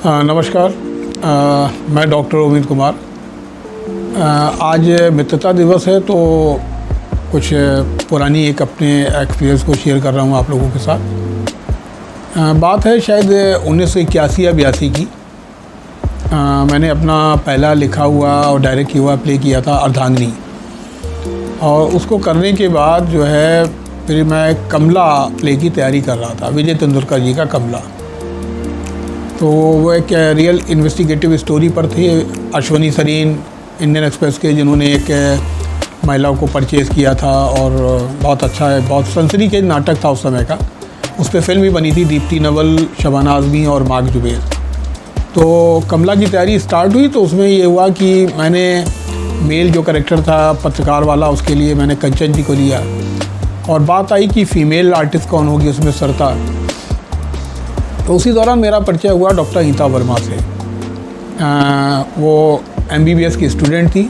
नमस्कार। मैं डॉक्टर उमेद कुमार। आज मित्रता दिवस है तो कुछ पुरानी एक अपने एक्सपीरियंस को शेयर कर रहा हूँ आप लोगों के साथ। बात है शायद 1981 या 82 की। मैंने अपना पहला लिखा हुआ और डायरेक्ट हुआ प्ले किया था अर्धांगिनी, और उसको करने के बाद जो है फिर मैं कमला प्ले की तैयारी कर रहा था, विजय तेंदुलकर जी का कमला। तो वो एक रियल इन्वेस्टिगेटिव स्टोरी पर थे। अश्वनी सरीन इंडियन एक्सप्रेस के, जिन्होंने एक महिला को परचेज़ किया था, और बहुत अच्छा है, बहुत सनसनीखेज नाटक था उस समय का। उस पर फिल्म भी बनी थी, दीप्ति नवल, शबाना आज़मी और मार्क जुबैर। तो कमला की तैयारी स्टार्ट हुई तो उसमें ये हुआ कि मैंने मेल जो कैरेक्टर था पत्रकार वाला, उसके लिए मैंने कंचन जी को लिया, और बात आई कि फ़ीमेल आर्टिस्ट कौन होगी उसमें सरता। तो उसी दौरान मेरा परिचय हुआ डॉक्टर गीता वर्मा से। वो MBBS की स्टूडेंट थी,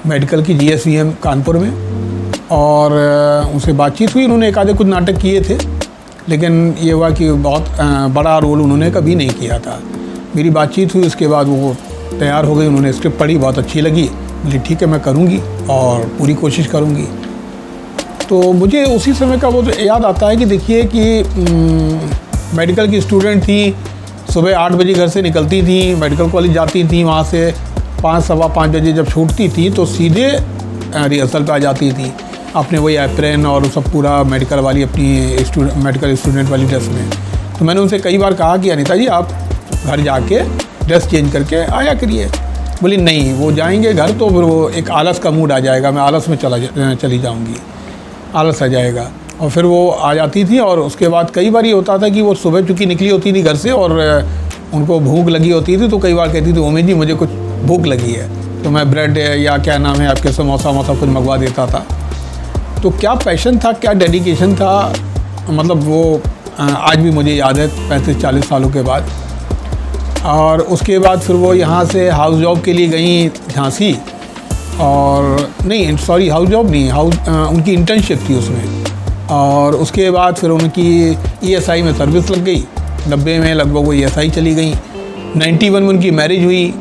मेडिकल की, GSVM कानपुर में, और उनसे बातचीत हुई। उन्होंने एक आधे कुछ नाटक किए थे, लेकिन ये हुआ कि बहुत बड़ा रोल उन्होंने कभी नहीं किया था। मेरी बातचीत हुई, उसके बाद वो तैयार हो गई, उन्होंने स्क्रिप्ट पढ़ी, बहुत अच्छी लगी, बोली ठीक है मैं करूँगी और पूरी कोशिश करूँगी। तो मुझे उसी समय का वो याद आता है कि देखिए कि मेडिकल की स्टूडेंट थी, सुबह 8 बजे घर से निकलती थी, मेडिकल कॉलेज जाती थी, वहाँ से 5 सवा 5 बजे जब छूटती थी तो सीधे रिहर्सल पे आ जाती थी, अपने वही एप्रन और सब पूरा मेडिकल वाली अपनी मेडिकल स्टूडेंट वाली ड्रेस में। तो मैंने उनसे कई बार कहा कि अनीता जी आप घर जाके ड्रेस चेंज करके आया करिए। बोली नहीं, वो जाएंगे घर तो फिर वो एक आलस का मूड आ जाएगा, मैं आलस में चली जाऊँगी, आलस आ जाएगा। और फिर वो आ जाती थी, और उसके बाद कई बार ये होता था कि वो सुबह चूँकि निकली होती थी घर से और उनको भूख लगी होती थी, तो कई बार कहती थी उमेश जी मुझे कुछ भूख लगी है, तो मैं ब्रेड या क्या नाम है आपके समोसा वमोसा कुछ मंगवा देता था। तो क्या पैशन था, क्या डेडिकेशन था, मतलब वो आज भी मुझे याद है 35-40 सालों के बाद। और उसके बाद फिर वो यहाँ से हाउस जॉब के लिए गई झांसी, और नहीं सॉरी हाउस जॉब नहीं, उनकी इंटर्नशिप थी उसमें। और उसके बाद फिर उनकी ESI में सर्विस लग गई, 90 में लगभग वो ESI चली गई। 91 में उनकी मैरिज हुई।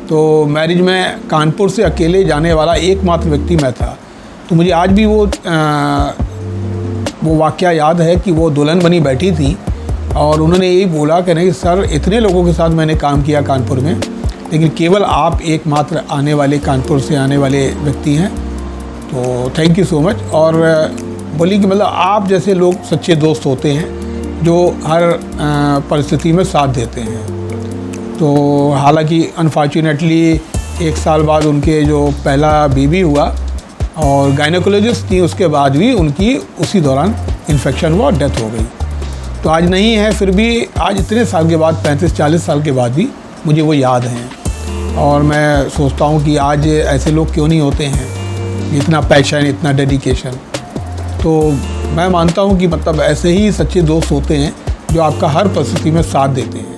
तो मैरिज में कानपुर से अकेले जाने वाला एकमात्र व्यक्ति मैं था। तो मुझे आज भी वो वाक़या याद है कि वो दुल्हन बनी बैठी थी, और उन्होंने यही बोला कि नहीं सर, इतने लोगों के साथ मैंने काम किया कानपुर में, लेकिन केवल आप एकमात्र आने वाले, कानपुर से आने वाले व्यक्ति हैं, तो थैंक यू सो मच। और बोली कि मतलब आप जैसे लोग सच्चे दोस्त होते हैं जो हर परिस्थिति में साथ देते हैं। तो हालांकि अनफॉर्चुनेटली 1 साल बाद उनके जो पहला बेबी हुआ, और गायनेकोलॉजिस्ट थी, उसके बाद भी उनकी उसी दौरान इन्फेक्शन हुआ और डेथ हो गई। तो आज नहीं है, फिर भी आज इतने साल के बाद, 35-40 साल के बाद भी मुझे वो याद हैं। और मैं सोचता हूँ कि आज ऐसे लोग क्यों नहीं होते हैं, इतना पैशन, इतना डेडिकेशन। तो मैं मानता हूँ कि मतलब ऐसे ही सच्चे दोस्त होते हैं जो आपका हर परिस्थिति में साथ देते हैं।